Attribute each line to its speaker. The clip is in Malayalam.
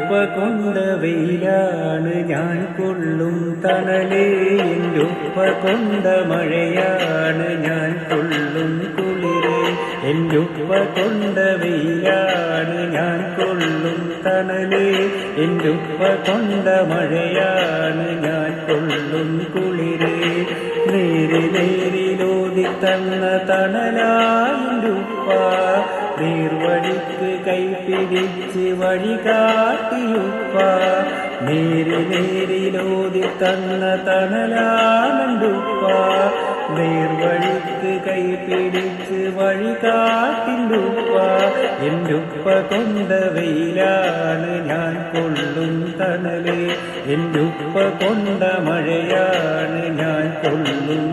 Speaker 1: ഉപ്പ കൊണ്ട വെയിലാണ് ഞാൻ കൊള്ളും തണലേ, എൻ്റെ ഉപ്പ കൊണ്ട മഴയാണ് ഞാൻ കൊള്ളും കുളിരേ. എൻ്റെ ഉപ്പ കൊണ്ട വെയിലാണ് ഞാൻ കൊള്ളും തണലേ, എൻ്റെ ഉപ്പ കൊണ്ട മഴയാണ് ഞാൻ കൊള്ളും കുളിരേ. നേരി നേരിലോതി തന്ന തണലാൻ്റെ ഉപ്പ, നേർവഴിക്ക് കൈപിടിച്ച് വഴി കാട്ടിയുപ്പ. നേരി നേരിലോതി തന്ന തണലാണെൻ്റുപ്പ, നേർവഴിക്ക് കൈപിടിച്ച് വഴി കാട്ടിൻ്റുപ്പ. എൻ്റുപ്പ കൊണ്ട വെയിലാണ് ഞാൻ കൊള്ളും തണലേ, എൻ്റുപ്പ കൊണ്ട മഴയാണ് ഞാൻ കൊള്ളും